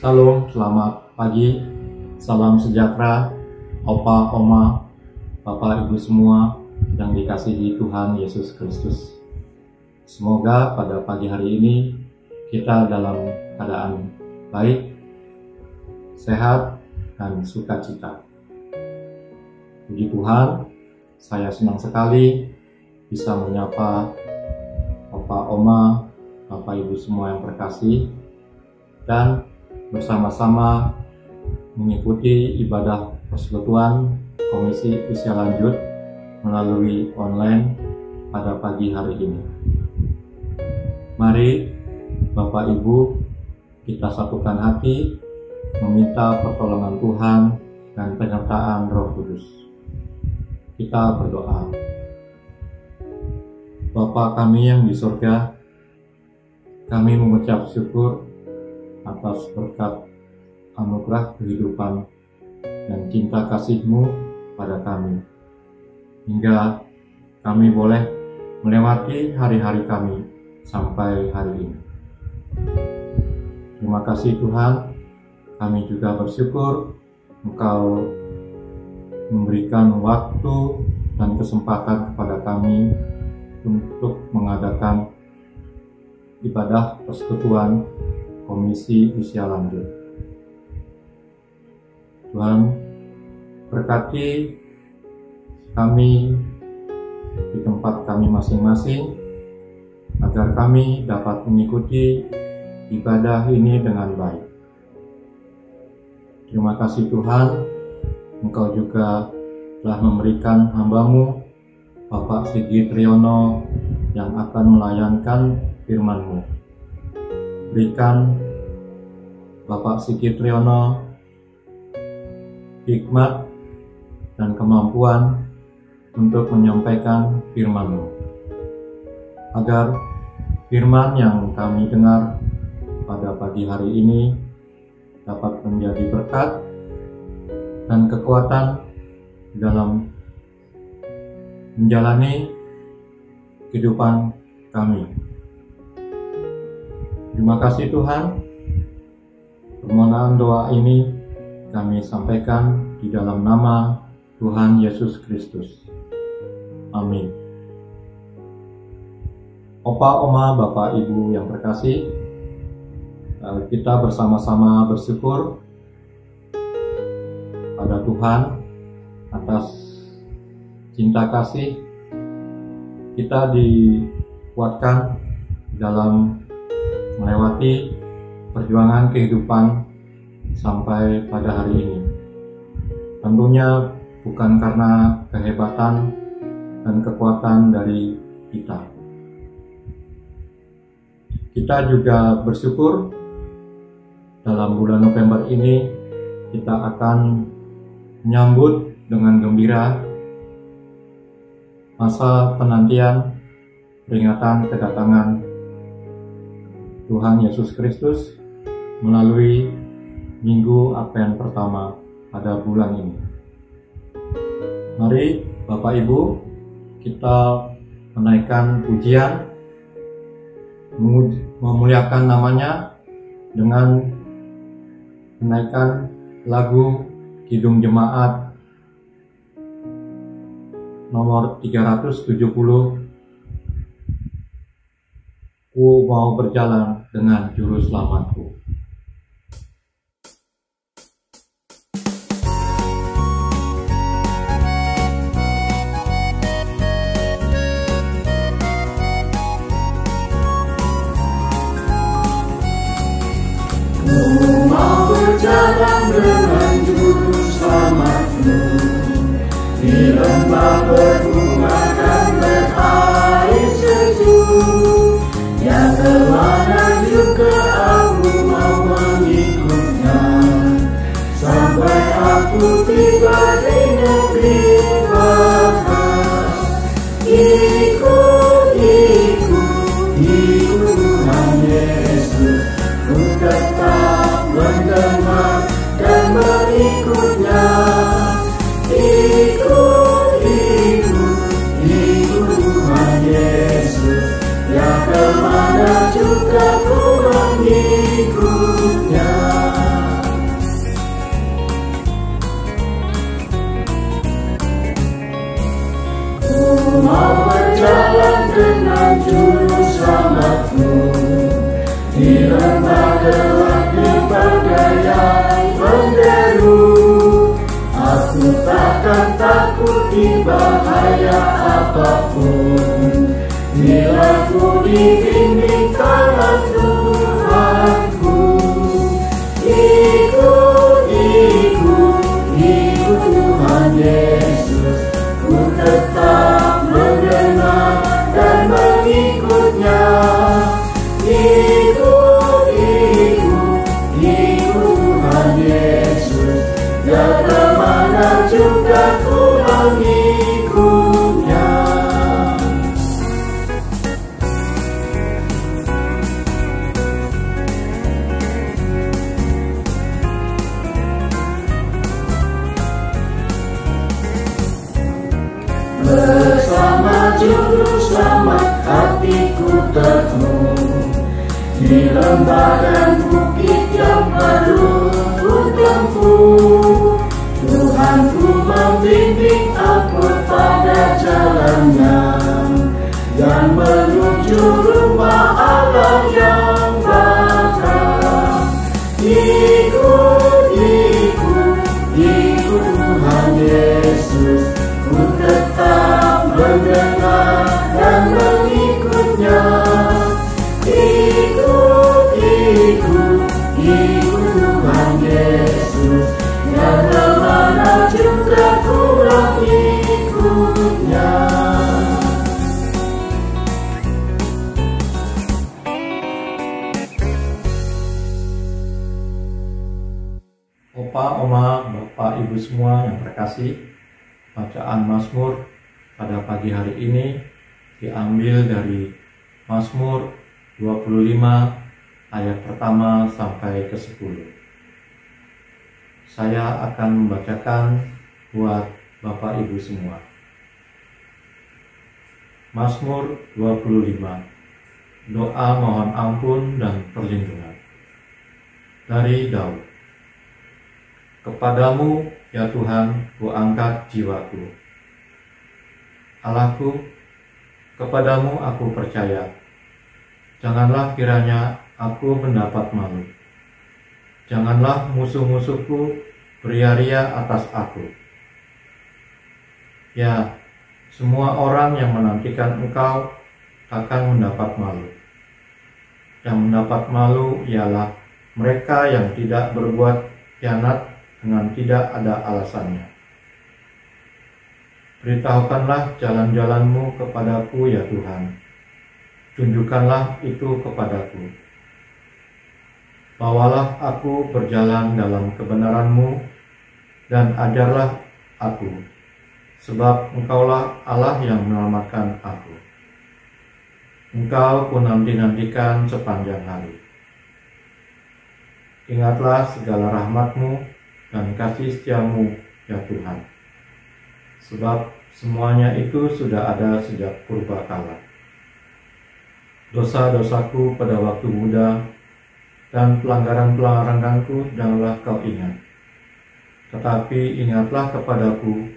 Salam, selamat pagi, salam sejahtera, opa, oma, bapak, ibu semua yang dikasihi Tuhan Yesus Kristus. Semoga pada pagi hari ini kita dalam keadaan baik, sehat, dan sukacita. Puji Tuhan, saya senang sekali bisa menyapa opa, oma, bapak, ibu semua yang terkasih, dan bersama-sama mengikuti ibadah persekutuan Komisi Usia Lanjut melalui online pada pagi hari ini. Mari Bapak Ibu kita satukan hati meminta pertolongan Tuhan dan penyertaan Roh Kudus. Kita berdoa. Bapa kami yang di surga, kami mengucap syukur atas berkat anugerah kehidupan dan cinta kasih-Mu pada kami, hingga kami boleh melewati hari-hari kami sampai hari ini. Terima kasih Tuhan, kami juga bersyukur Engkau memberikan waktu dan kesempatan kepada kami untuk mengadakan ibadah persekutuan Komisi Usia Lanjut. Tuhan, berkati kami di tempat kami masing-masing, agar kami dapat mengikuti ibadah ini dengan baik. Terima kasih Tuhan, Engkau juga telah memberikan hamba-Mu, Bapak Sigit Triyono, yang akan melayankan firman-Mu. Berikan Bapak Sigit Triyono hikmat dan kemampuan untuk menyampaikan firman-Mu, agar firman yang kami dengar pada pagi hari ini dapat menjadi berkat dan kekuatan dalam menjalani kehidupan kami. Terima kasih Tuhan. Permohonan doa ini kami sampaikan di dalam nama Tuhan Yesus Kristus. Amin. Opa, oma, bapak, ibu yang terkasih, kita bersama-sama bersyukur pada Tuhan atas cinta kasih. Kita dikuatkan dalam melewati perjuangan kehidupan sampai pada hari ini. Tentunya bukan karena kehebatan dan kekuatan dari kita. Kita juga bersyukur dalam bulan November ini kita akan menyambut dengan gembira masa penantian peringatan kedatangan Tuhan Yesus Kristus melalui Minggu Advent pertama pada bulan ini. Mari Bapak Ibu kita menaikkan pujian, memuliakan namanya dengan menaikkan lagu Kidung Jemaat nomor 370, Ku mau berjalan dengan juru selamatku. Ku mau berjalan dengan juru selamatku di lembah berbunga dan berair sejuk. Ya kemana juga aku mau mengikutnya, sampai aku tiba di negeri bakas. Ikut Tuhan Yesus, ku tetap mendengar dan mengikutnya. Ikut Tuhan Yesus, ya kemana juga ku mengikutnya. bahaya apapun, bila ku dibimbing tangan Tuhanku. Ikut, ikut, ikut Tuhan Yesus, ku tetap mendengar dan mengikutnya. Ikut, ikut, ikut Tuhan Yesus, dan kemana juga ku mengikutnya. Bersama Juru Selamat hatiku teguh, di lembah dan bukit yang perlu ku tempuh. Tuhanku membimbing aku pada jalannya, dan menuju rumah Allah yang bakal. Ikut, ikut, ikut Tuhan Yesus, ku tetap mendengar dan mengikutnya. Ikut, ikut, ikut Tuhan Yesus, dan kemana juga ku mengikutnya. Opa, Oma, Bapak, Ibu semua yang terkasih, bacaan Mazmur pada pagi hari ini diambil dari Mazmur 25 ayat pertama sampai ke-10. Saya akan membacakan buat Bapak Ibu semua. Mazmur 25, doa mohon ampun dan perlindungan. Dari Daud. Kepadamu, ya Tuhan, ku angkat jiwaku. Allahku, kepadamu aku percaya. Janganlah kiranya aku mendapat malu. Janganlah musuh-musuhku beria-ria atas aku. Ya, semua orang yang menantikan Engkau akan mendapat malu. Yang mendapat malu ialah mereka yang tidak berbuat khianat dengan tidak ada alasannya. Beritahukanlah jalan-jalan-Mu kepadaku, ya Tuhan. Tunjukkanlah itu kepadaku. Bawalah aku berjalan dalam kebenaran-Mu, dan ajarlah aku, sebab Engkaulah Allah yang menyelamatkan aku. Engkau ku nanti-nantikan sepanjang hari. Ingatlah segala rahmat-Mu dan kasih setia-Mu, ya Tuhan. Sebab semuanya itu sudah ada sejak purbakala. Dosa-dosaku pada waktu muda dan pelanggaran-pelanggaranku janganlah Kau ingat. Tetapi ingatlah kepadaku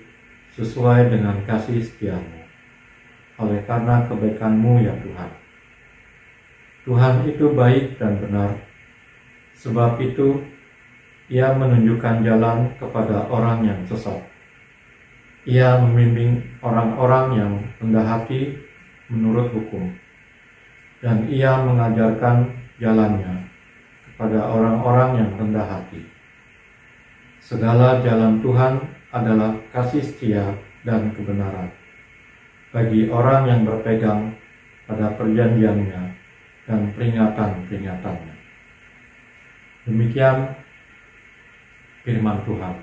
sesuai dengan kasih setia-Mu, oleh karena kebaikan-Mu, ya Tuhan. Tuhan itu baik dan benar, sebab itu Ia menunjukkan jalan kepada orang yang sesat. Ia membimbing orang-orang yang rendah hati menurut hukum, dan Ia mengajarkan jalannya kepada orang-orang yang rendah hati. Segala jalan Tuhan adalah kasih setia dan kebenaran bagi orang yang berpegang pada perjanjiannya dan peringatan-peringatannya. Demikian firman Tuhan.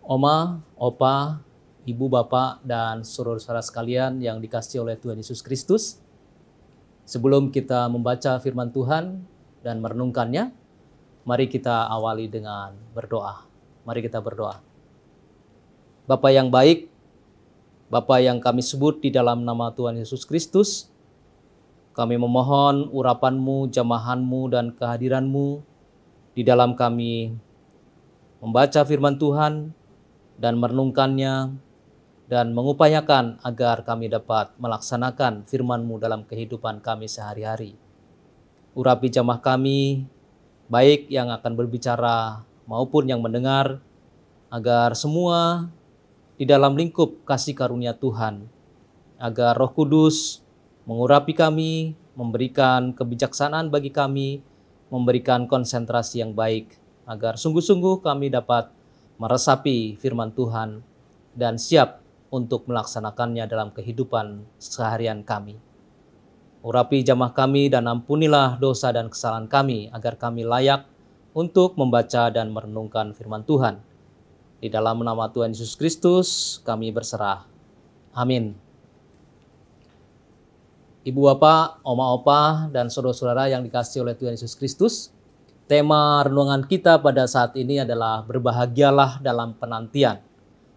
Oma, Opa, Ibu, Bapak, dan saudara-saudara sekalian yang dikasihi oleh Tuhan Yesus Kristus. Sebelum kita membaca firman Tuhan dan merenungkannya, mari kita awali dengan berdoa. Mari kita berdoa. Bapa yang baik, Bapa yang kami sebut di dalam nama Tuhan Yesus Kristus, kami memohon urapan-Mu, jamahan-Mu, dan kehadiran-Mu di dalam kami membaca firman Tuhan dan merenungkannya dan mengupayakan agar kami dapat melaksanakan firman-Mu dalam kehidupan kami sehari-hari. Urapi jamaah kami, baik yang akan berbicara maupun yang mendengar, agar semua di dalam lingkup kasih karunia Tuhan, agar Roh Kudus mengurapi kami, memberikan kebijaksanaan bagi kami, memberikan konsentrasi yang baik, agar sungguh-sungguh kami dapat meresapi firman Tuhan dan siap untuk melaksanakannya dalam kehidupan seharian kami. Urapi jamaah kami dan ampunilah dosa dan kesalahan kami agar kami layak untuk membaca dan merenungkan firman Tuhan. Di dalam nama Tuhan Yesus Kristus kami berserah. Amin. Ibu bapak, oma opa, dan saudara-saudara yang dikasihi oleh Tuhan Yesus Kristus, tema renungan kita pada saat ini adalah berbahagialah dalam penantian.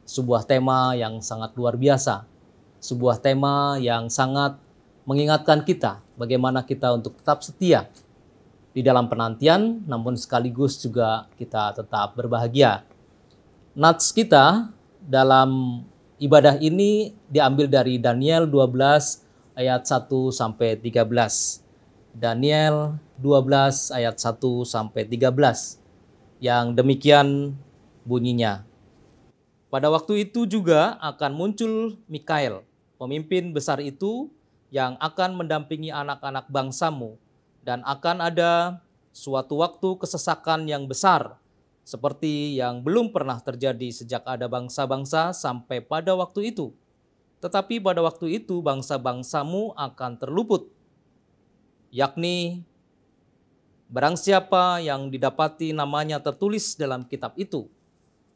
Sebuah tema yang sangat luar biasa. Sebuah tema yang sangat mengingatkan kita bagaimana kita untuk tetap setia di dalam penantian, namun sekaligus juga kita tetap berbahagia. Nats kita dalam ibadah ini diambil dari Daniel 12 ayat 1 sampai 13. Daniel 12 ayat 1 sampai 13. Yang demikian bunyinya. Pada waktu itu juga akan muncul Mikael, pemimpin besar itu, yang akan mendampingi anak-anak bangsamu, dan akan ada suatu waktu kesesakan yang besar, seperti yang belum pernah terjadi sejak ada bangsa-bangsa sampai pada waktu itu. Tetapi pada waktu itu bangsa-bangsamu akan terluput, yakni barang siapa yang didapati namanya tertulis dalam kitab itu.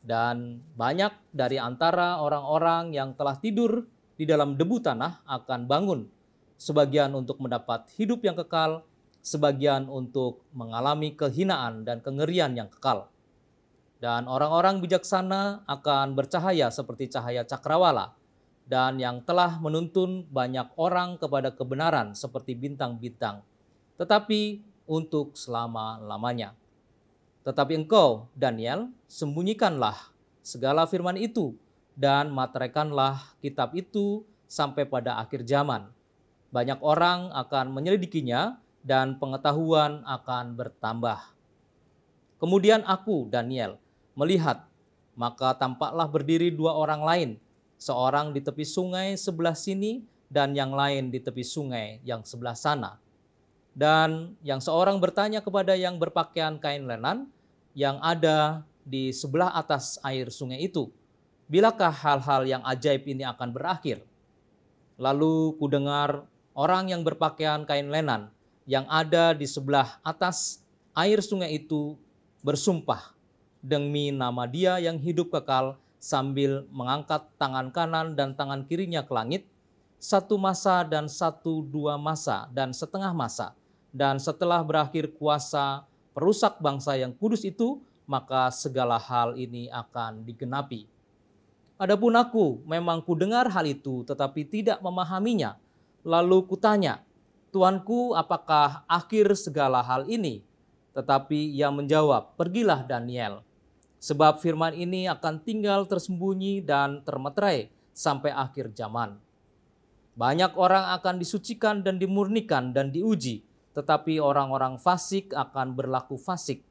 Dan banyak dari antara orang-orang yang telah tidur di dalam debu tanah akan bangun, sebagian untuk mendapat hidup yang kekal, sebagian untuk mengalami kehinaan dan kengerian yang kekal. Dan orang-orang bijaksana akan bercahaya seperti cahaya cakrawala, dan yang telah menuntun banyak orang kepada kebenaran seperti bintang-bintang, tetapi untuk selama-lamanya. Tetapi engkau, Daniel, sembunyikanlah segala firman itu, dan materaikanlah kitab itu sampai pada akhir zaman. Banyak orang akan menyelidikinya dan pengetahuan akan bertambah. Kemudian aku, Daniel, melihat, maka tampaklah berdiri dua orang lain, seorang di tepi sungai sebelah sini dan yang lain di tepi sungai yang sebelah sana. Dan yang seorang bertanya kepada yang berpakaian kain lenan yang ada di sebelah atas air sungai itu, bilakah hal-hal yang ajaib ini akan berakhir? Lalu kudengar orang yang berpakaian kain lenan yang ada di sebelah atas air sungai itu bersumpah demi nama Dia yang hidup kekal sambil mengangkat tangan kanan dan tangan kirinya ke langit, 1 masa dan 1/2 masa dan setengah masa. Dan setelah berakhir kuasa perusak bangsa yang kudus itu, maka segala hal ini akan digenapi. Adapun aku memang kudengar hal itu tetapi tidak memahaminya. Lalu kutanya, Tuanku, apakah akhir segala hal ini? Tetapi ia menjawab, pergilah Daniel, sebab firman ini akan tinggal tersembunyi dan termeterai sampai akhir zaman. Banyak orang akan disucikan dan dimurnikan dan diuji, tetapi orang-orang fasik akan berlaku fasik.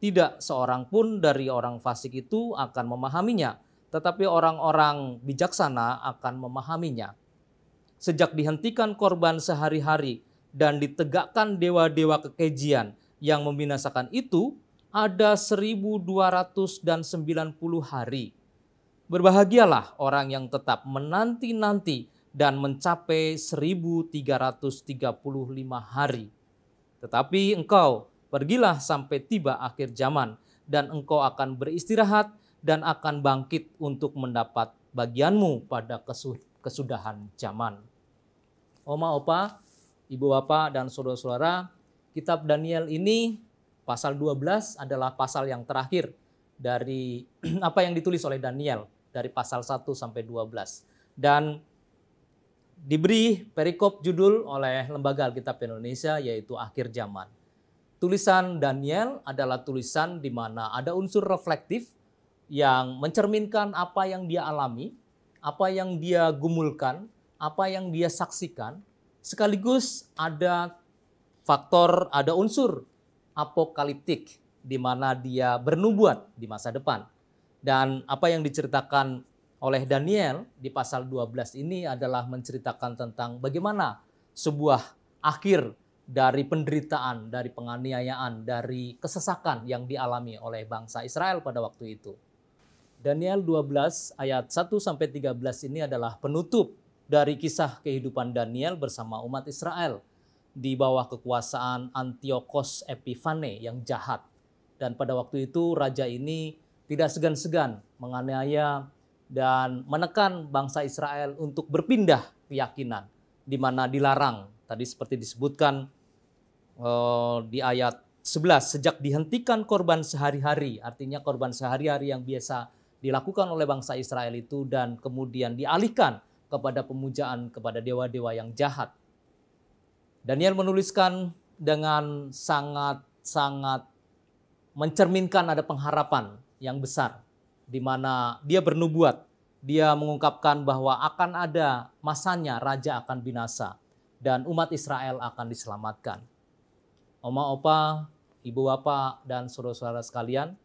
Tidak seorang pun dari orang fasik itu akan memahaminya, tetapi orang-orang bijaksana akan memahaminya. Sejak dihentikan korban sehari-hari dan ditegakkan dewa-dewa kekejian yang membinasakan itu, ada 1290 hari. Berbahagialah orang yang tetap menanti-nanti dan mencapai 1335 hari. Tetapi engkau pergilah sampai tiba akhir zaman, dan engkau akan beristirahat dan akan bangkit untuk mendapat bagianmu pada kesudahan zaman. Oma, opa, ibu bapak, dan saudara-saudara, kitab Daniel ini pasal 12 adalah pasal yang terakhir dari apa yang ditulis oleh Daniel dari pasal 1 sampai 12. Dan diberi perikop judul oleh Lembaga Alkitab Indonesia yaitu Akhir Zaman. Tulisan Daniel adalah tulisan di mana ada unsur reflektif yang mencerminkan apa yang dia alami, apa yang dia gumulkan, apa yang dia saksikan, sekaligus ada faktor, ada unsur apokaliptik di mana dia bernubuat di masa depan. Dan apa yang diceritakan oleh Daniel di pasal 12 ini adalah menceritakan tentang bagaimana sebuah akhir dari penderitaan, dari penganiayaan, dari kesesakan yang dialami oleh bangsa Israel pada waktu itu. Daniel 12 ayat 1-13 ini adalah penutup dari kisah kehidupan Daniel bersama umat Israel di bawah kekuasaan Antiochus Epiphanes yang jahat. Dan pada waktu itu raja ini tidak segan-segan menganiaya dan menekan bangsa Israel untuk berpindah keyakinan, di mana dilarang. Tadi seperti disebutkan di ayat 11, sejak dihentikan korban sehari-hari, artinya korban sehari-hari yang biasa dilakukan oleh bangsa Israel itu, dan kemudian dialihkan kepada pemujaan kepada dewa-dewa yang jahat. Daniel menuliskan dengan sangat mencerminkan ada pengharapan yang besar, di mana dia bernubuat, dia mengungkapkan bahwa akan ada masanya raja akan binasa dan umat Israel akan diselamatkan. Oma, opa, ibu bapak, dan saudara-saudara sekalian,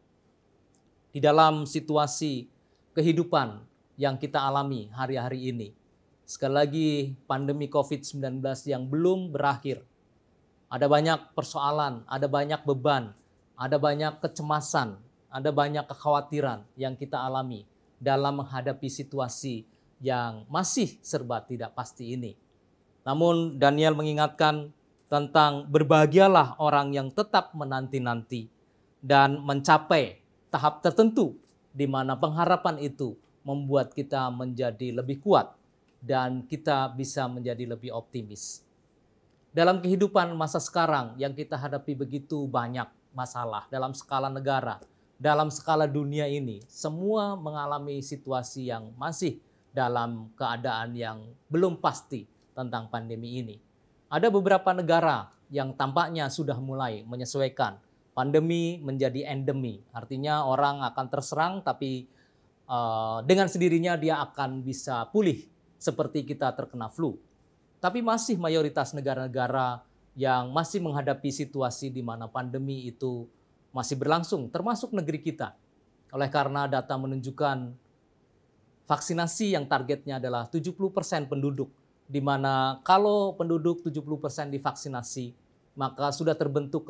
di dalam situasi kehidupan yang kita alami hari-hari ini, sekali lagi pandemi COVID-19 yang belum berakhir, ada banyak persoalan, ada banyak beban, ada banyak kecemasan, ada banyak kekhawatiran yang kita alami dalam menghadapi situasi yang masih serba tidak pasti ini. Namun Daniel mengingatkan tentang berbahagialah orang yang tetap menanti-nanti dan mencapai tahap tertentu di mana pengharapan itu membuat kita menjadi lebih kuat dan kita bisa menjadi lebih optimis. Dalam kehidupan masa sekarang yang kita hadapi begitu banyak masalah dalam skala negara, dalam skala dunia ini, semua mengalami situasi yang masih dalam keadaan yang belum pasti tentang pandemi ini. Ada beberapa negara yang tampaknya sudah mulai menyesuaikan pandemi menjadi endemi. Artinya orang akan terserang tapi dengan sendirinya dia akan bisa pulih seperti kita terkena flu. Tapi masih mayoritas negara-negara yang masih menghadapi situasi di mana pandemi itu masih berlangsung, termasuk negeri kita. Oleh karena data menunjukkan vaksinasi yang targetnya adalah 70% penduduk, di mana kalau penduduk 70% divaksinasi, maka sudah terbentuk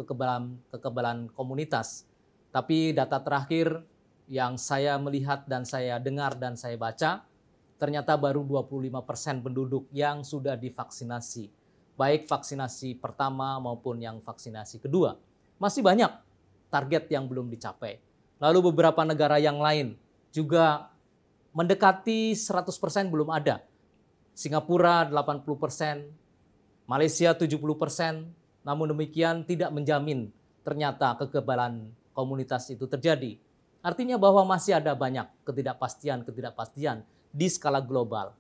kekebalan komunitas. Tapi data terakhir yang saya melihat dan saya dengar dan saya baca, ternyata baru 25% penduduk yang sudah divaksinasi, baik vaksinasi pertama maupun yang vaksinasi kedua. Masih banyak target yang belum dicapai. Lalu beberapa negara yang lain juga mendekati 100% belum ada. Singapura 80%, Malaysia 70%, namun demikian tidak menjamin ternyata kekebalan komunitas itu terjadi. Artinya bahwa masih ada banyak ketidakpastian di skala global.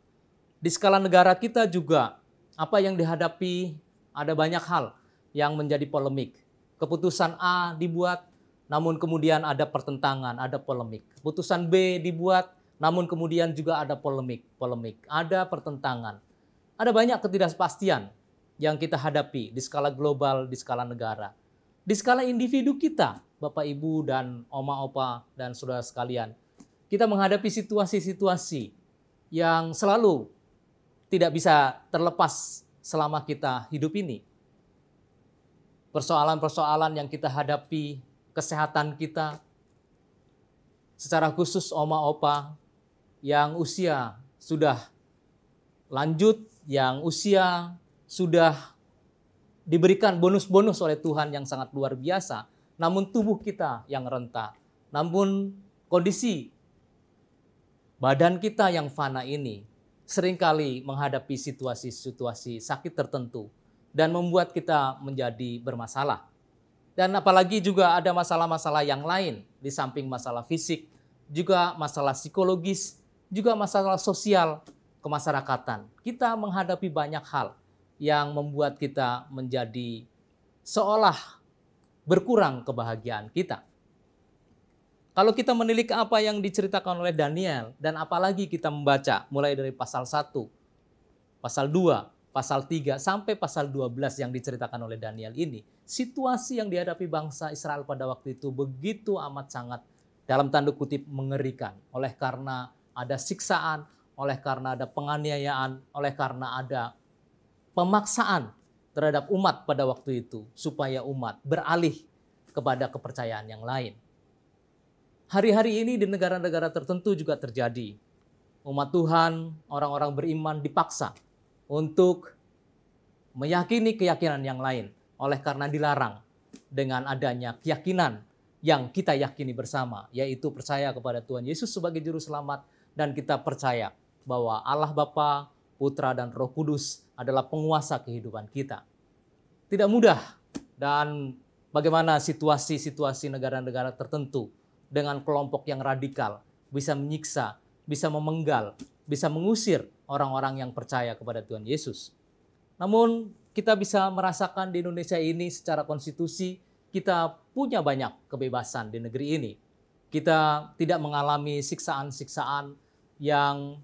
Di skala negara kita juga apa yang dihadapi, ada banyak hal yang menjadi polemik. Keputusan A dibuat, namun kemudian ada pertentangan, ada polemik. Keputusan B dibuat, namun kemudian juga ada polemik, ada pertentangan. Ada banyak ketidakpastian yang kita hadapi di skala global, di skala negara. Di skala individu kita, Bapak Ibu dan Oma Opa dan saudara sekalian, kita menghadapi situasi-situasi yang selalu tidak bisa terlepas selama kita hidup ini. Persoalan-persoalan yang kita hadapi, kesehatan kita, secara khusus Oma Opa yang usia sudah lanjut, yang usia sudah diberikan bonus-bonus oleh Tuhan yang sangat luar biasa, namun tubuh kita yang renta, namun kondisi badan kita yang fana ini seringkali menghadapi situasi-situasi sakit tertentu dan membuat kita menjadi bermasalah. Dan apalagi juga ada masalah-masalah yang lain di samping masalah fisik, juga masalah psikologis, juga masalah sosial kemasyarakatan. Kita menghadapi banyak hal yang membuat kita menjadi seolah berkurang kebahagiaan kita. Kalau kita menilik apa yang diceritakan oleh Daniel, dan apalagi kita membaca mulai dari pasal 1, pasal 2, pasal 3, sampai pasal 12 yang diceritakan oleh Daniel ini, situasi yang dihadapi bangsa Israel pada waktu itu begitu amat sangat dalam tanda kutip mengerikan, oleh karena ada siksaan, oleh karena ada penganiayaan, oleh karena ada pemaksaan terhadap umat pada waktu itu, supaya umat beralih kepada kepercayaan yang lain. Hari-hari ini di negara-negara tertentu juga terjadi. Umat Tuhan, orang-orang beriman dipaksa untuk meyakini keyakinan yang lain, oleh karena dilarang dengan adanya keyakinan yang kita yakini bersama, yaitu percaya kepada Tuhan Yesus sebagai Juru Selamat, dan kita percaya bahwa Allah Bapa, Putra, dan Roh Kudus adalah penguasa kehidupan kita. Tidak mudah, dan bagaimana situasi-situasi negara-negara tertentu dengan kelompok yang radikal bisa menyiksa, bisa memenggal, bisa mengusir orang-orang yang percaya kepada Tuhan Yesus. Namun kita bisa merasakan di Indonesia ini secara konstitusi kita punya banyak kebebasan di negeri ini. Kita tidak mengalami siksaan-siksaan yang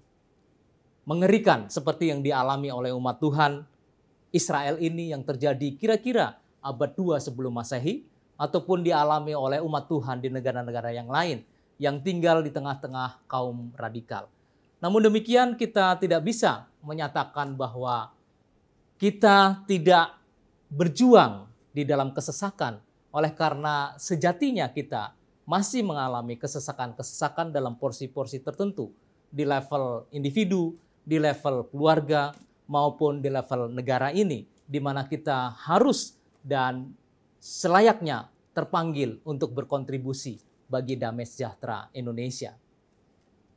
mengerikan seperti yang dialami oleh umat Tuhan Israel ini yang terjadi kira-kira abad 2 sebelum Masehi, ataupun dialami oleh umat Tuhan di negara-negara yang lain yang tinggal di tengah-tengah kaum radikal. Namun demikian kita tidak bisa menyatakan bahwa kita tidak berjuang di dalam kesesakan, oleh karena sejatinya kita masih mengalami kesesakan-kesesakan dalam porsi-porsi tertentu di level individu, di level keluarga, maupun di level negara ini, di mana kita harus dan selayaknya terpanggil untuk berkontribusi bagi damai sejahtera Indonesia.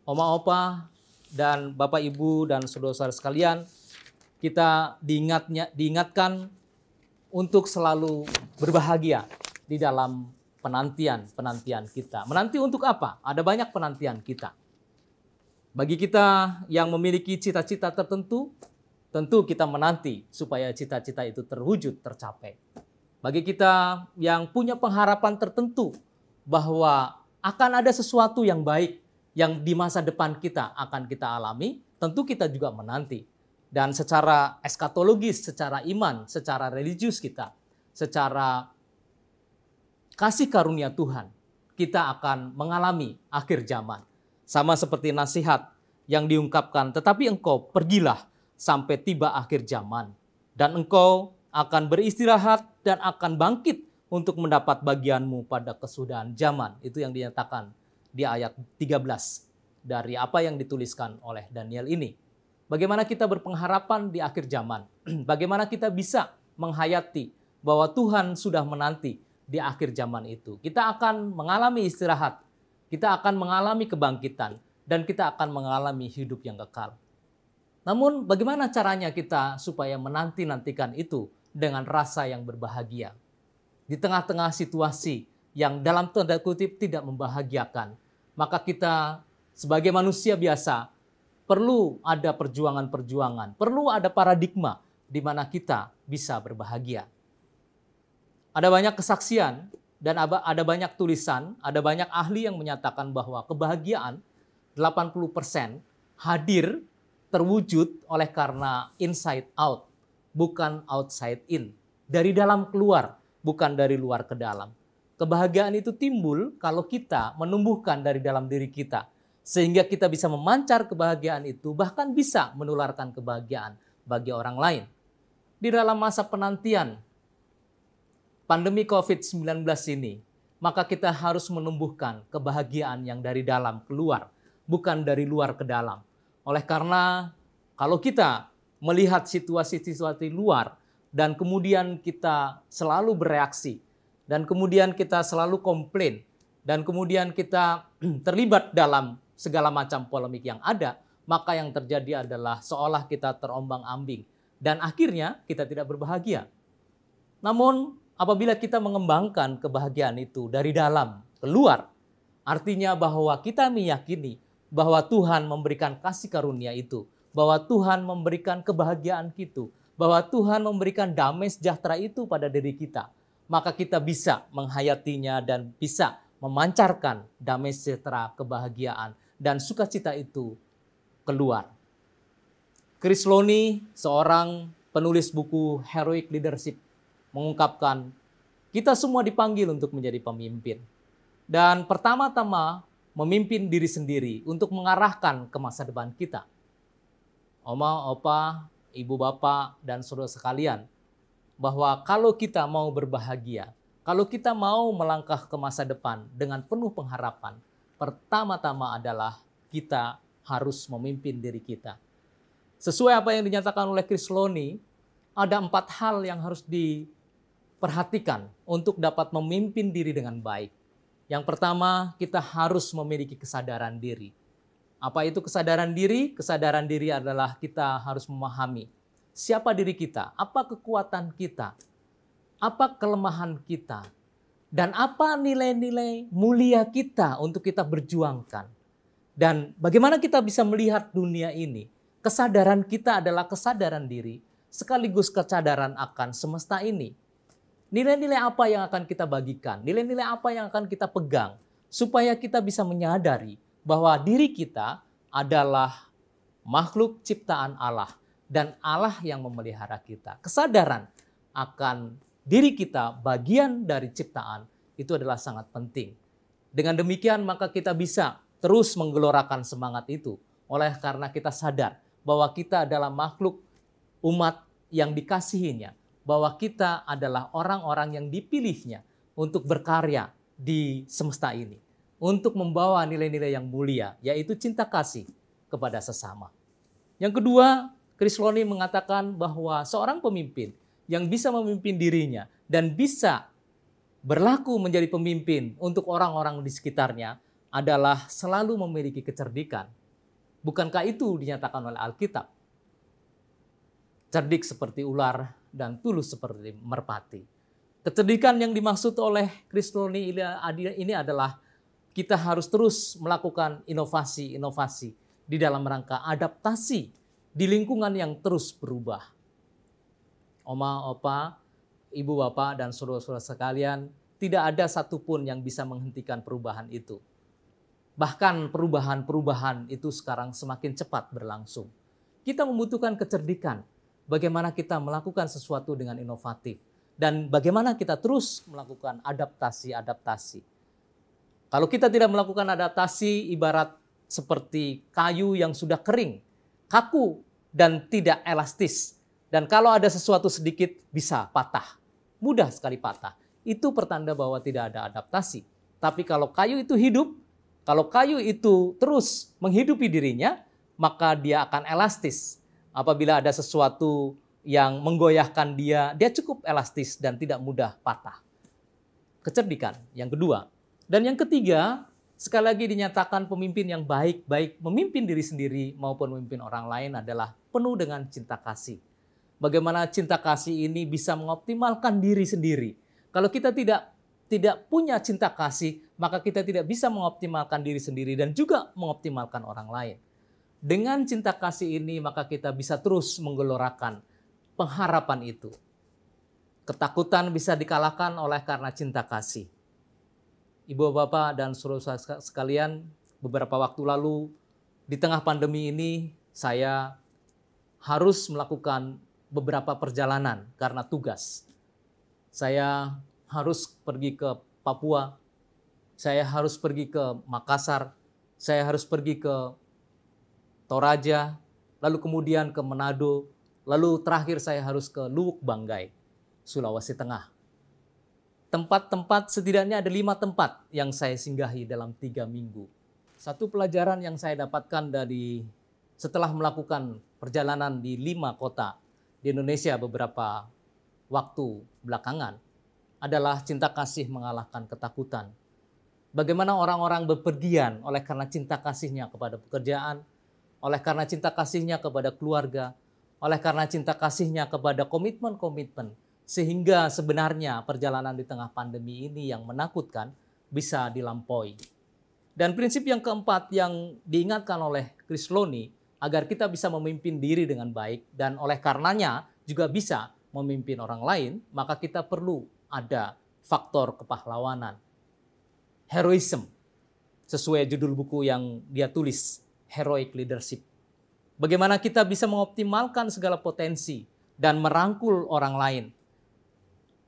Oma opa dan Bapak Ibu dan saudara-saudara sekalian, kita diingatkan untuk selalu berbahagia di dalam penantian kita. Menanti untuk apa? Ada banyak penantian kita. Bagi kita yang memiliki cita-cita tertentu, tentu kita menanti supaya cita-cita itu terwujud, tercapai. Bagi kita yang punya pengharapan tertentu bahwa akan ada sesuatu yang baik yang di masa depan kita akan kita alami, tentu kita juga menanti. Dan secara eskatologis, secara iman, secara religius kita, secara kasih karunia Tuhan, kita akan mengalami akhir zaman. Sama seperti nasihat yang diungkapkan, tetapi engkau pergilah sampai tiba akhir zaman, dan engkau akan beristirahat dan akan bangkit untuk mendapat bagianmu pada kesudahan zaman. Itu yang dinyatakan di ayat 13 dari apa yang dituliskan oleh Daniel ini. Bagaimana kita berpengharapan di akhir zaman? Bagaimana kita bisa menghayati bahwa Tuhan sudah menanti di akhir zaman itu. Kita akan mengalami istirahat, kita akan mengalami kebangkitan, dan kita akan mengalami hidup yang kekal. Namun bagaimana caranya kita supaya menanti-nantikan itu dengan rasa yang berbahagia? Di tengah-tengah situasi yang dalam tanda kutip tidak membahagiakan, maka kita sebagai manusia biasa perlu ada perjuangan-perjuangan, perlu ada paradigma di mana kita bisa berbahagia. Ada banyak kesaksian dan ada banyak tulisan, ada banyak ahli yang menyatakan bahwa kebahagiaan 80% hadir terwujud oleh karena inside out, bukan outside in. Dari dalam keluar, bukan dari luar ke dalam. Kebahagiaan itu timbul kalau kita menumbuhkan dari dalam diri kita, sehingga kita bisa memancar kebahagiaan itu, bahkan bisa menularkan kebahagiaan bagi orang lain. Di dalam masa penantian pandemi COVID-19 ini, maka kita harus menumbuhkan kebahagiaan yang dari dalam keluar, bukan dari luar ke dalam. Oleh karena kalau kita melihat situasi-situasi luar, dan kemudian kita selalu bereaksi, dan kemudian kita selalu komplain, dan kemudian kita terlibat dalam segala macam polemik yang ada, maka yang terjadi adalah seolah kita terombang-ambing, dan akhirnya kita tidak berbahagia. Namun apabila kita mengembangkan kebahagiaan itu dari dalam keluar, artinya bahwa kita meyakini bahwa Tuhan memberikan kasih karunia itu, bahwa Tuhan memberikan kebahagiaan itu, bahwa Tuhan memberikan damai sejahtera itu pada diri kita, maka kita bisa menghayatinya dan bisa memancarkan damai sejahtera, kebahagiaan, dan sukacita itu keluar. Chris Lowney, seorang penulis buku Heroic Leadership, mengungkapkan, kita semua dipanggil untuk menjadi pemimpin. Dan pertama-tama memimpin diri sendiri untuk mengarahkan ke masa depan kita. Oma, opa, ibu, bapak, dan saudara sekalian, bahwa kalau kita mau berbahagia, kalau kita mau melangkah ke masa depan dengan penuh pengharapan, pertama-tama adalah kita harus memimpin diri kita. Sesuai apa yang dinyatakan oleh Chris Lowney, ada 4 hal yang harus diperhatikan untuk dapat memimpin diri dengan baik. Yang pertama, kita harus memiliki kesadaran diri. Apa itu kesadaran diri? Kesadaran diri adalah kita harus memahami siapa diri kita, apa kekuatan kita, apa kelemahan kita, dan apa nilai-nilai mulia kita untuk kita berjuangkan. Dan bagaimana kita bisa melihat dunia ini? Kesadaran kita adalah kesadaran diri, sekaligus kesadaran akan semesta ini. Nilai-nilai apa yang akan kita bagikan, nilai-nilai apa yang akan kita pegang, supaya kita bisa menyadari bahwa diri kita adalah makhluk ciptaan Allah, dan Allah yang memelihara kita. Kesadaran akan diri kita, bagian dari ciptaan, itu adalah sangat penting. Dengan demikian maka kita bisa terus menggelorakan semangat itu, oleh karena kita sadar bahwa kita adalah makhluk umat yang dikasihinya, bahwa kita adalah orang-orang yang dipilihnya untuk berkarya di semesta ini, untuk membawa nilai-nilai yang mulia, yaitu cinta kasih kepada sesama. Yang kedua, Chris Lowney mengatakan bahwa seorang pemimpin yang bisa memimpin dirinya dan bisa berlaku menjadi pemimpin untuk orang-orang di sekitarnya adalah selalu memiliki kecerdikan. Bukankah itu dinyatakan oleh Alkitab? Cerdik seperti ular dan tulus seperti merpati. Kecerdikan yang dimaksud oleh Chris Lowney ini adalah kita harus terus melakukan inovasi-inovasi di dalam rangka adaptasi di lingkungan yang terus berubah. Oma, opa, ibu, bapak, dan saudara-saudara sekalian, tidak ada satupun yang bisa menghentikan perubahan itu. Bahkan perubahan-perubahan itu sekarang semakin cepat berlangsung. Kita membutuhkan kecerdikan. Bagaimana kita melakukan sesuatu dengan inovatif. Dan bagaimana kita terus melakukan adaptasi-adaptasi. Kalau kita tidak melakukan adaptasi, ibarat seperti kayu yang sudah kering, kaku, dan tidak elastis. Dan kalau ada sesuatu sedikit bisa patah. Mudah sekali patah. Itu pertanda bahwa tidak ada adaptasi. Tapi kalau kayu itu hidup, kalau kayu itu terus menghidupi dirinya, maka dia akan elastis. Apabila ada sesuatu yang menggoyahkan dia cukup elastis dan tidak mudah patah. Kecerdikan yang kedua. Dan yang ketiga, sekali lagi dinyatakan pemimpin yang baik memimpin diri sendiri maupun memimpin orang lain adalah penuh dengan cinta kasih. Bagaimana cinta kasih ini bisa mengoptimalkan diri sendiri. Kalau kita tidak punya cinta kasih, maka kita tidak bisa mengoptimalkan diri sendiri dan juga mengoptimalkan orang lain. Dengan cinta kasih ini, maka kita bisa terus menggelorakan pengharapan itu. Ketakutan bisa dikalahkan oleh karena cinta kasih. Ibu, bapak, dan saudara sekalian, beberapa waktu lalu di tengah pandemi ini saya harus melakukan beberapa perjalanan karena tugas. Saya harus pergi ke Papua, saya harus pergi ke Makassar, saya harus pergi ke Toraja, lalu kemudian ke Manado, lalu terakhir saya harus ke Luwuk Banggai, Sulawesi Tengah. Tempat-tempat, setidaknya ada 5 tempat yang saya singgahi dalam 3 minggu. Satu pelajaran yang saya dapatkan setelah melakukan perjalanan di 5 kota di Indonesia beberapa waktu belakangan adalah cinta kasih mengalahkan ketakutan. Bagaimana orang-orang bepergian oleh karena cinta kasihnya kepada pekerjaan, oleh karena cinta kasihnya kepada keluarga, oleh karena cinta kasihnya kepada komitmen-komitmen, sehingga sebenarnya perjalanan di tengah pandemi ini yang menakutkan bisa dilampaui. Dan prinsip yang keempat yang diingatkan oleh Chris Lowney, agar kita bisa memimpin diri dengan baik dan oleh karenanya juga bisa memimpin orang lain, maka kita perlu ada faktor kepahlawanan. Heroism, sesuai judul buku yang dia tulis, Heroic Leadership. Bagaimana kita bisa mengoptimalkan segala potensi dan merangkul orang lain.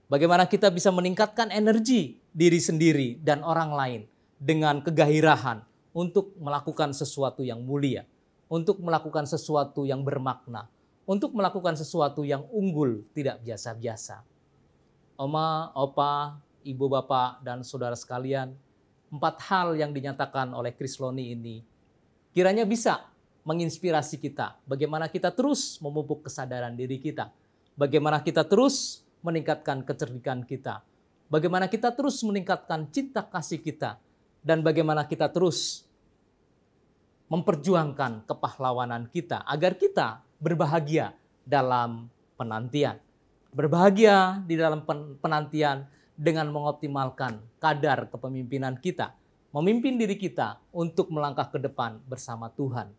Bagaimana kita bisa meningkatkan energi diri sendiri dan orang lain. dengan kegairahan untuk melakukan sesuatu yang mulia, untuk melakukan sesuatu yang bermakna, untuk melakukan sesuatu yang unggul, tidak biasa-biasa. Oma, opa, ibu, bapak, dan saudara sekalian, 4 hal yang dinyatakan oleh Krisloni ini kiranya bisa menginspirasi kita bagaimana kita terus memupuk kesadaran diri kita, bagaimana kita terus meningkatkan kecerdikan kita, bagaimana kita terus meningkatkan cinta kasih kita, dan bagaimana kita terus memperjuangkan kepahlawanan kita agar kita berbahagia dalam penantian. Berbahagia di dalam penantian dengan mengoptimalkan kadar kepemimpinan kita, memimpin diri kita untuk melangkah ke depan bersama Tuhan.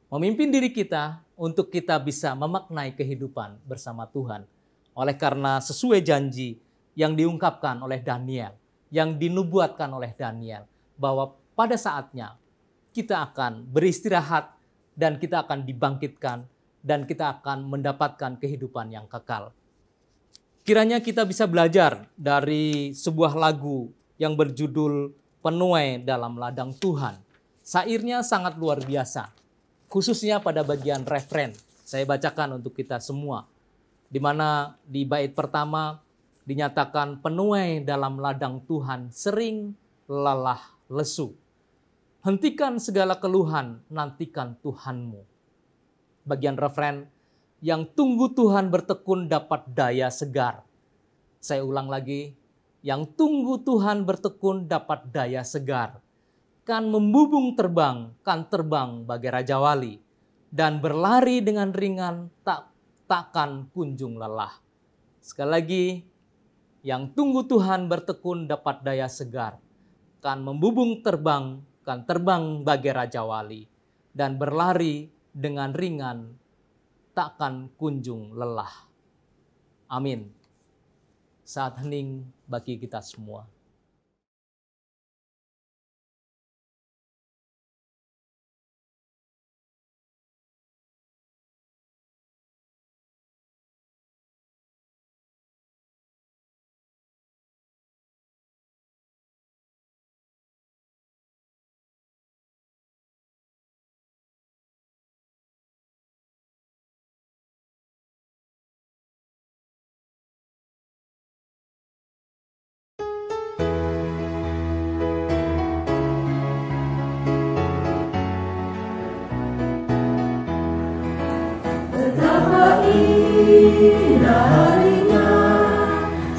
Memimpin diri kita untuk kita bisa memaknai kehidupan bersama Tuhan. Oleh karena sesuai janji yang diungkapkan oleh Daniel, yang dinubuatkan oleh Daniel, bahwa pada saatnya kita akan beristirahat dan kita akan dibangkitkan dan kita akan mendapatkan kehidupan yang kekal. Kiranya kita bisa belajar dari sebuah lagu yang berjudul Penuai dalam Ladang Tuhan. Syairnya sangat luar biasa, khususnya pada bagian refren. Saya bacakan untuk kita semua, di mana di bait pertama dinyatakan penuai dalam ladang Tuhan sering lelah lesu. Hentikan segala keluhan, nantikan Tuhanmu. Bagian refren, yang tunggu Tuhan bertekun dapat daya segar. Saya ulang lagi, yang tunggu Tuhan bertekun dapat daya segar. Kan membubung terbang, kan terbang bagai Raja Wali. Dan berlari dengan ringan, takkan kunjung lelah. Sekali lagi, yang tunggu Tuhan bertekun dapat daya segar. Kan membubung terbang, kan terbang bagai Raja Wali. Dan berlari dengan ringan, takkan kunjung lelah. Amin. Saat hening bagi kita semua. Indah harinya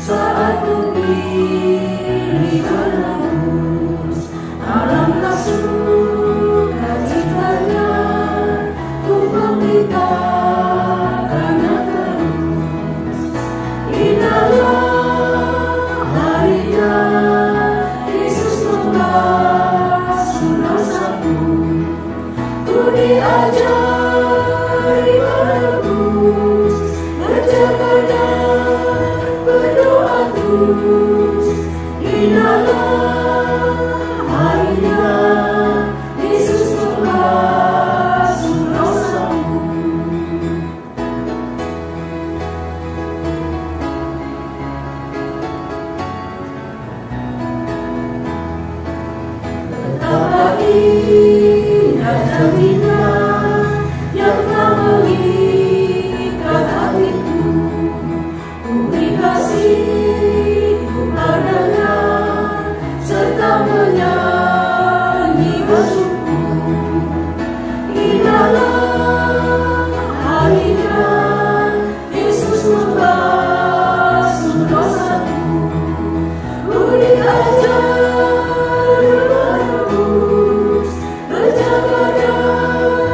saat ku pilih menebus, alangkah sukacitanya ku memberitakannya terus. Indahlah harinya Yesus membasuh dosaku, ku diajari menebus, berjaga dan berdoa terus. Indahlah harinya Yesus membasuh dosaku. Betapa indah janjinya yang telah mengikat hatiku, ku beri kasihku padanya serta menyanyi bersyukur. Indahlah harinya Yesus membasuh dosaku, ku diajar menebus, berjaga dan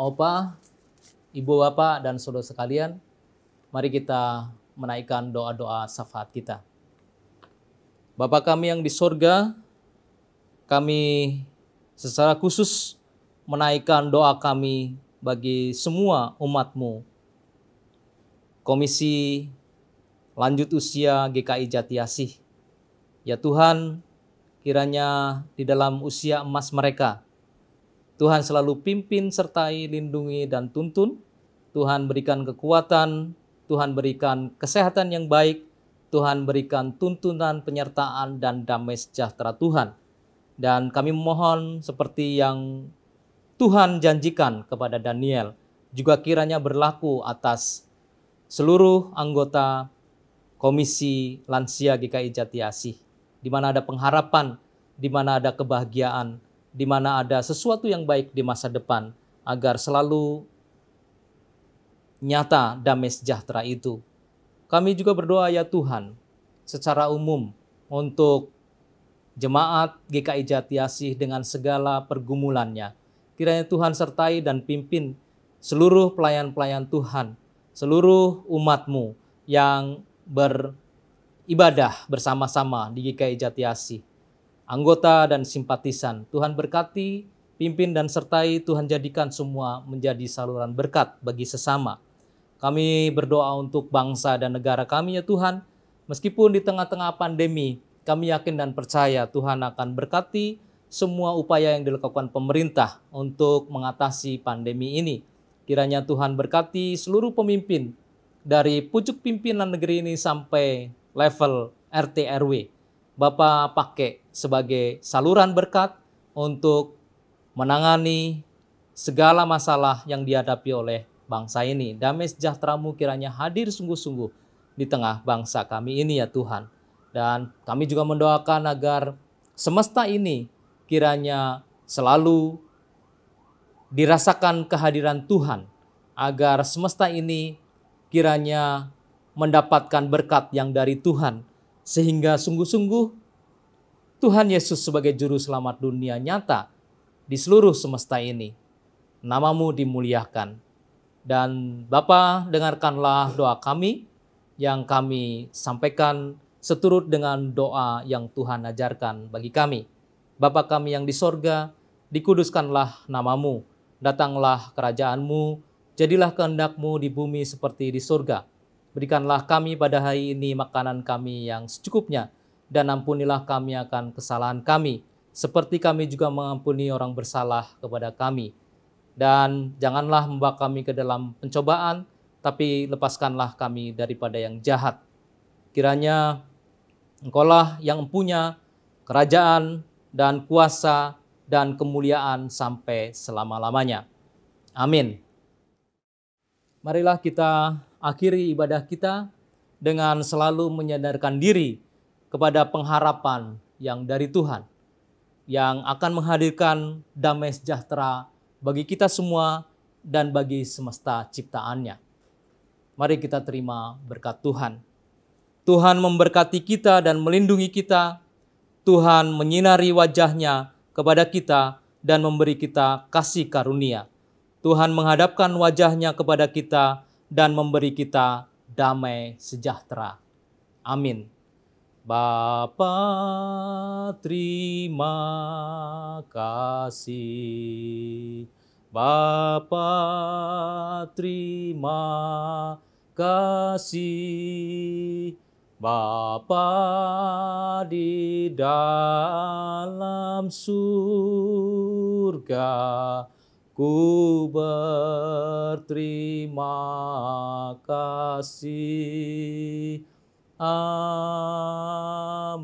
Opa, Ibu Bapak dan saudara sekalian, mari kita menaikkan doa-doa syafaat kita. Bapa kami yang di sorga, kami secara khusus menaikkan doa kami bagi semua umat-Mu. Komisi Lanjut Usia GKI Jati Asih. Ya Tuhan, kiranya di dalam usia emas mereka, Tuhan selalu pimpin, sertai, lindungi, dan tuntun. Tuhan berikan kekuatan, Tuhan berikan kesehatan yang baik, Tuhan berikan tuntunan, penyertaan, dan damai sejahtera Tuhan. Dan kami mohon seperti yang Tuhan janjikan kepada Daniel, juga kiranya berlaku atas seluruh anggota Komisi Lansia GKI Jati Asih, di mana ada pengharapan, di mana ada kebahagiaan, di mana ada sesuatu yang baik di masa depan, agar selalu nyata damai sejahtera itu. Kami juga berdoa ya Tuhan, secara umum untuk jemaat GKI Jati Asih dengan segala pergumulannya. Kiranya Tuhan sertai dan pimpin seluruh pelayan-pelayan Tuhan, seluruh umat-Mu yang beribadah bersama-sama di GKI Jati Asih. Anggota dan simpatisan, Tuhan berkati, pimpin dan sertai, Tuhan jadikan semua menjadi saluran berkat bagi sesama. Kami berdoa untuk bangsa dan negara kami ya Tuhan, meskipun di tengah-tengah pandemi, kami yakin dan percaya Tuhan akan berkati semua upaya yang dilakukan pemerintah untuk mengatasi pandemi ini. Kiranya Tuhan berkati seluruh pemimpin, dari pucuk pimpinan negeri ini sampai level RT RW. Bapak pakai sebagai saluran berkat untuk menangani segala masalah yang dihadapi oleh bangsa ini. Damai sejahtera-Mu kiranya hadir sungguh-sungguh di tengah bangsa kami ini ya Tuhan. Dan kami juga mendoakan agar semesta ini kiranya selalu dirasakan kehadiran Tuhan, agar semesta ini kiranya mendapatkan berkat yang dari Tuhan, sehingga sungguh-sungguh Tuhan Yesus sebagai juru selamat dunia nyata di seluruh semesta ini. Nama-Mu dimuliakan. Dan Bapa, dengarkanlah doa kami yang kami sampaikan seturut dengan doa yang Tuhan ajarkan bagi kami. Bapa kami yang di sorga, dikuduskanlah nama-Mu, datanglah kerajaan-Mu, jadilah kehendak-Mu di bumi seperti di surga. Berikanlah kami pada hari ini makanan kami yang secukupnya, dan ampunilah kami akan kesalahan kami, seperti kami juga mengampuni orang bersalah kepada kami. Dan janganlah membawa kami ke dalam pencobaan, tapi lepaskanlah kami daripada yang jahat. Kiranya Engkaulah yang punya kerajaan dan kuasa dan kemuliaan sampai selama-lamanya. Amin. Marilah kita akhiri ibadah kita dengan selalu menyadarkan diri kepada pengharapan yang dari Tuhan, yang akan menghadirkan damai sejahtera bagi kita semua dan bagi semesta ciptaannya. Mari kita terima berkat Tuhan. Tuhan memberkati kita dan melindungi kita. Tuhan menyinari wajah-Nya kepada kita dan memberi kita kasih karunia. Tuhan menghadapkan wajah-Nya kepada kita dan memberi kita damai sejahtera. Amin. Bapa, terima kasih. Bapa, terima kasih. Bapa di dalam surga, ku berterima kasih. Amin.